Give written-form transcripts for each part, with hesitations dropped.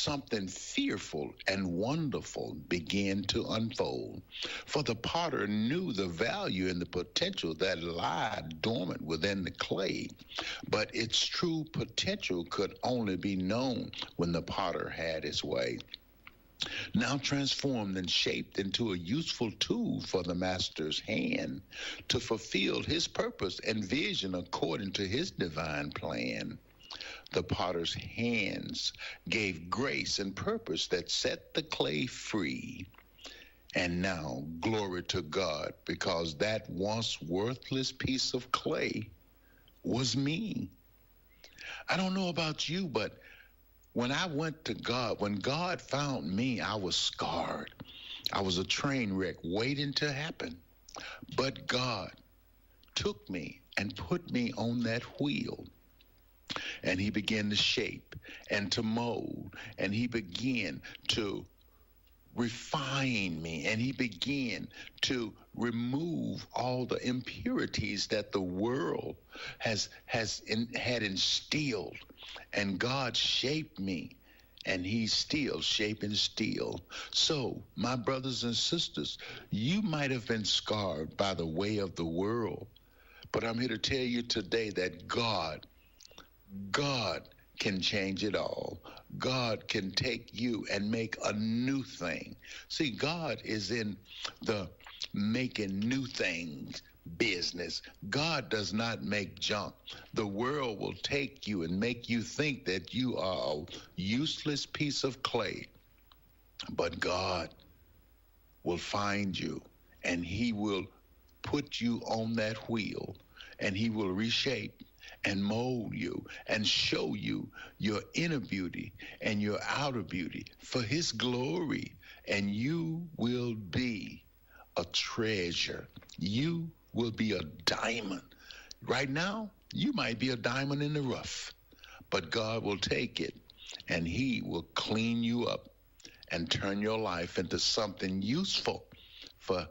something fearful and wonderful began to unfold. For the potter knew the value and the potential that lied dormant within the clay, but its true potential could only be known when the potter had his way. Now transformed and shaped into a useful tool for the master's hand to fulfill his purpose and vision according to his divine plan. The potter's hands gave grace and purpose that set the clay free. And now, glory to God, because that once worthless piece of clay was me. I don't know about you, but when I went to God, when God found me, I was scarred. I was a train wreck waiting to happen. But God took me and put me on that wheel. And he began to shape and to mold. And he began to refine me. And he began to remove all the impurities that the world had instilled. And God shaped me, and he's still shaping steel. So, my brothers and sisters, you might have been scarred by the way of the world, but I'm here to tell you today that God can change it all. God can take you and make a new thing. See, God is in the making new things business. God does not make junk. The world will take you and make you think that you are a useless piece of clay. But God will find you, and he will put you on that wheel, and he will reshape and mold you and show you your inner beauty and your outer beauty for his glory, and you will be a treasure. You will be a diamond. Right now, you might be a diamond in the rough, but God will take it and he will clean you up and turn your life into something useful for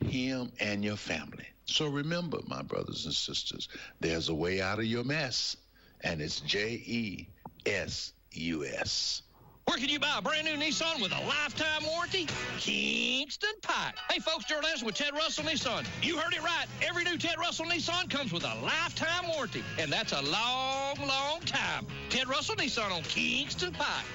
him and your family. So remember, my brothers and sisters, there's a way out of your mess, and it's JESUS. Where can you buy a brand new Nissan with a lifetime warranty? Kingston Pike. Hey, folks, Gerald Anderson with Ted Russell Nissan. You heard it right. Every new Ted Russell Nissan comes with a lifetime warranty, and that's a long, long time. Ted Russell Nissan on Kingston Pike.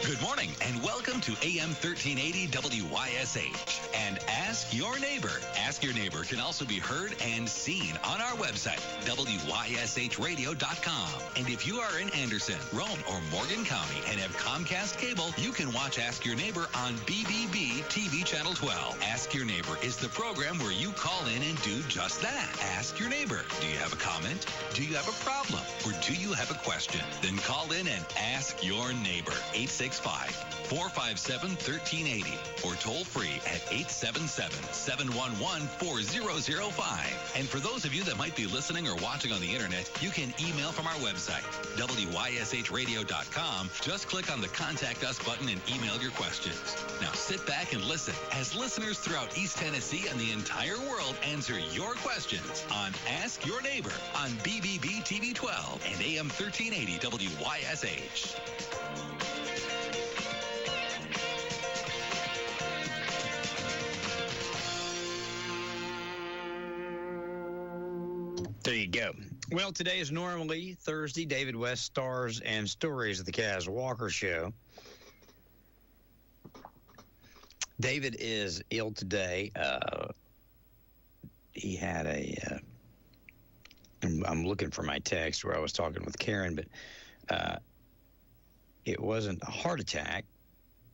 Good morning and welcome to AM 1380 WYSH and Ask Your Neighbor. Ask Your Neighbor can also be heard and seen on our website, WYSHradio.com. And if you are in Anderson, Roane, or Morgan County and have Comcast cable, you can watch Ask Your Neighbor on BBB TV Channel 12. Ask Your Neighbor is the program where you call in and do just that. Ask Your Neighbor. Do you have a comment? Do you have a problem? Or do you have a question? Then call in and ask your neighbor. 865-457-1380 or toll free at 877-711-4005. And for those of you that might be listening or watching on the internet, you can email from our website, WYSHradio.com. Just click on the Contact Us button and email your questions. Now sit back and listen as listeners throughout East Tennessee and the entire world answer your questions on Ask Your Neighbor on BBB TV 12 and AM 1380 WYSH. There you go. Well, today is normally Thursday, David West Stars and Stories of the Kaz Walker Show. David is ill today. He had I'm looking for my text where I was talking with Karen, but it wasn't a heart attack.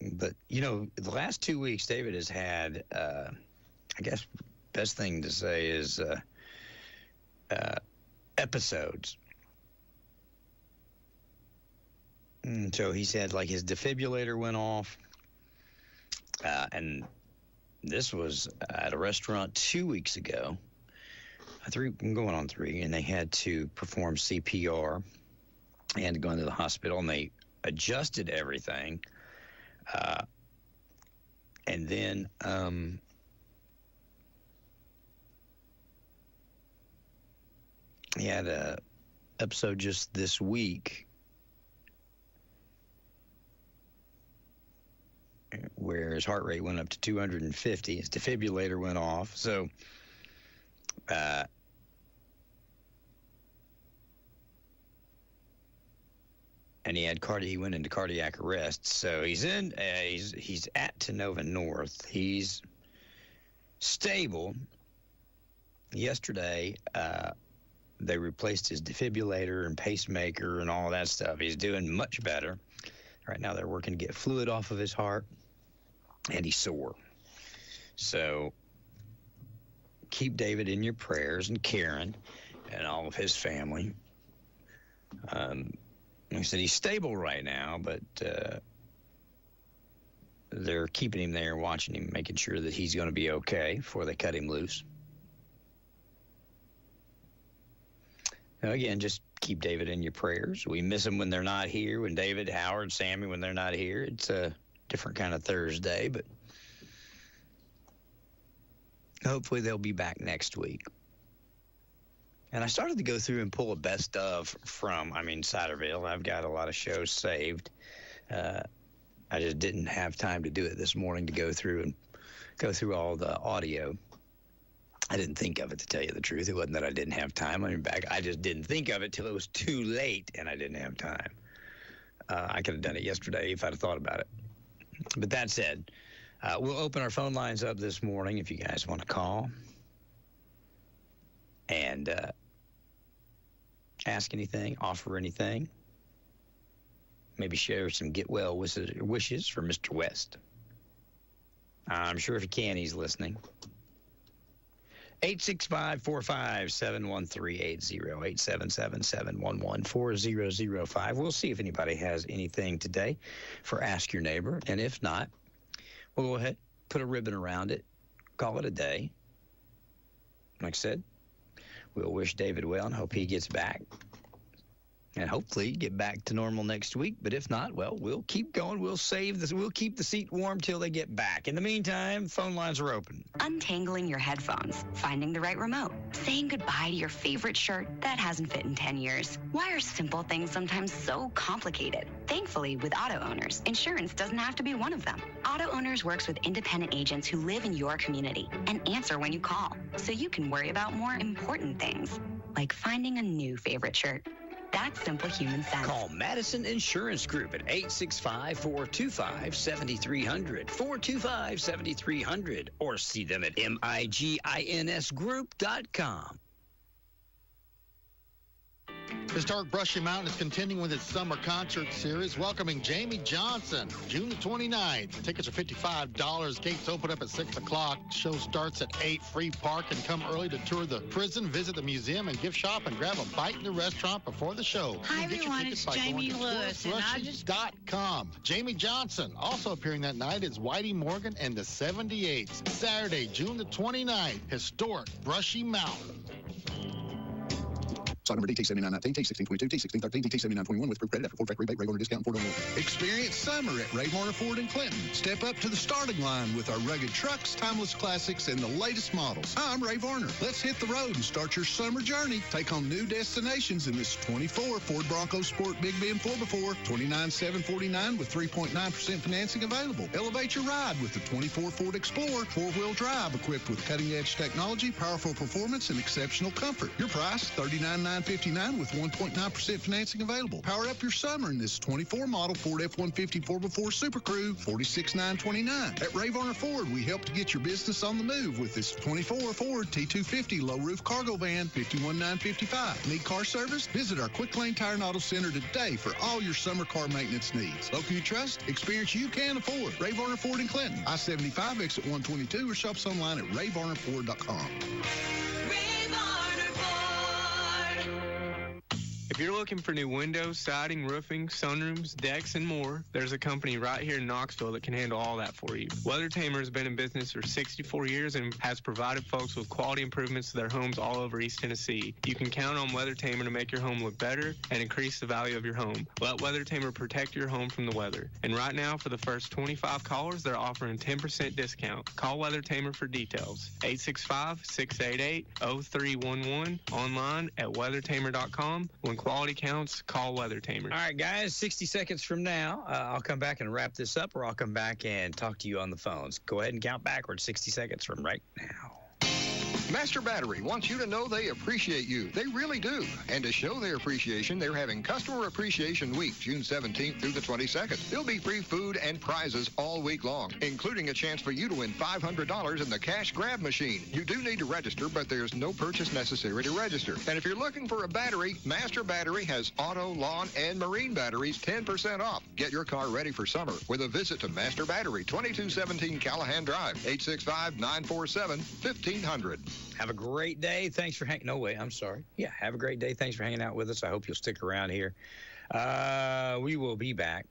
But, you know, the last 2 weeks, David has had, I guess best thing to say is episodes. And so he said, like, his defibrillator went off, and this was at a restaurant 2 weeks ago, going on 3, and they had to perform CPR. They had to go into the hospital, and they adjusted everything, and then he had a episode just this week where his heart rate went up to 250. His defibrillator went off. So, and he went into cardiac arrest. So he's at Tenova North. He's stable. Yesterday, they replaced his defibrillator and pacemaker and all that stuff. He's doing much better. Right now, they're working to get fluid off of his heart, and he's sore. So keep David in your prayers, and Karen and all of his family. Like I said, he's stable right now, but they're keeping him there, watching him, making sure that he's going to be okay before they cut him loose. Now, again, just keep David in your prayers. We miss them when they're not here. When David, Howard, Sammy, when they're not here, it's a different kind of Thursday, but hopefully they'll be back next week. And I started to go through and pull a best of from, Ciderville. I've got a lot of shows saved. I just didn't have time to do it this morning to go through all the audio. I didn't think of it, to tell you the truth. It wasn't that I didn't have time. I just didn't think of it till it was too late, and I didn't have time. I could have done it yesterday if I'd have thought about it. But that said, we'll open our phone lines up this morning if you guys want to call and ask anything, offer anything, maybe share some get well wishes for Mr. West. I'm sure if you can, he's listening. 865-457-1380, 877-711-4005. We'll see if anybody has anything today for Ask Your Neighbor, and if not, we'll go ahead, put a ribbon around it, call it a day. Like I said, we'll wish David well and hope he gets back. And hopefully get back to normal next week. But if not, well, we'll keep going. We'll keep the seat warm till they get back. In the meantime, phone lines are open. Untangling your headphones, finding the right remote, saying goodbye to your favorite shirt that hasn't fit in 10 years. Why are simple things sometimes so complicated? Thankfully, with auto owners, insurance doesn't have to be one of them. Auto Owners works with independent agents who live in your community and answer when you call, so you can worry about more important things, like finding a new favorite shirt. That's simple human sense. Call Madison Insurance Group at 865-425-7300, 425-7300, or see them at miginsgroup.com. Historic Brushy Mountain is continuing with its summer concert series, welcoming Jamie Johnson, June the 29th. Tickets are $55. Gates open up at 6 o'clock. Show starts at 8. Free park, and come early to tour the prison, visit the museum, and gift shop, and grab a bite in the restaurant before the show. Hi, everyone. It's Jamie Lewis. And Brushy.com. Jamie Johnson. Also appearing that night is Whitey Morgan and the 78s. Saturday, June the 29th. Historic Brushy Mountain. Stock number DT7919, T1622, T1613, DT7921 with proof credit after full factory rebate, Ray Warner discount, and Ford on. Experience summer at Ray Warner Ford in Clinton. Step up to the starting line with our rugged trucks, timeless classics, and the latest models. I'm Ray Warner. Let's hit the road and start your summer journey. Take on new destinations in this 24 Ford Bronco Sport Big Bend 4x4, $29,749 with 3.9% financing available. Elevate your ride with the 24 Ford Explorer, four-wheel drive, equipped with cutting-edge technology, powerful performance, and exceptional comfort. Your price, $39,959 with 1.9% financing available. Power up your summer in this 24 model Ford F-150 4x4 Super Crew, $46,929. At Ray Warner Ford, we help to get your business on the move with this 24 Ford T250 low roof cargo van, $51,955. Need car service? Visit our Quick Lane Tire and Auto Center today for all your summer car maintenance needs. Local you trust, experience you can afford. Ray Warner Ford in Clinton, I-75 exit 122, or shops online at rayvarnerford.com. If you're looking for new windows, siding, roofing, sunrooms, decks, and more, there's a company right here in Knoxville that can handle all that for you. Weather Tamer has been in business for 64 years and has provided folks with quality improvements to their homes all over East Tennessee. You can count on Weather Tamer to make your home look better and increase the value of your home. Let Weather Tamer protect your home from the weather. And right now, for the first 25 callers, they're offering 10% discount. Call Weather Tamer for details. 865-688-0311, online at weathertamer.com. When quality counts, call Weather Tamer. All right, guys, 60 seconds from now, I'll come back and wrap this up, or I'll come back and talk to you on the phones. Go ahead and count backwards 60 seconds from right now. Master Battery wants you to know they appreciate you. They really do. And to show their appreciation, they're having Customer Appreciation Week, June 17th through the 22nd. There'll be free food and prizes all week long, including a chance for you to win $500 in the cash grab machine. You do need to register, but there's no purchase necessary to register. And if you're looking for a battery, Master Battery has auto, lawn, and marine batteries 10% off. Get your car ready for summer with a visit to Master Battery, 2217 Callahan Drive, 865-947-1500. Have a great day. Thanks for hanging. No way. I'm sorry. Yeah. Have a great day. Thanks for hanging out with us. I hope you'll stick around here. We will be back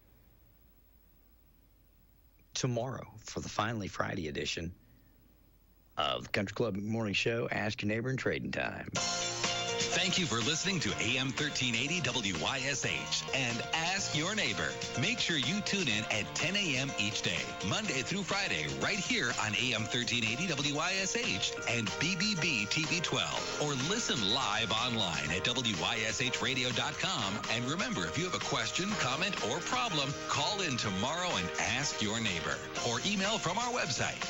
tomorrow for the Finally Friday edition of the Country Club Morning Show. Ask Your Neighbor in Trading Time. Thank you for listening to AM 1380 WYSH and Ask Your Neighbor. Make sure you tune in at 10 a.m. each day, Monday through Friday, right here on AM 1380 WYSH and BBB TV 12. Or listen live online at WYSHradio.com. And remember, if you have a question, comment, or problem, call in tomorrow and ask your neighbor. Or email from our website.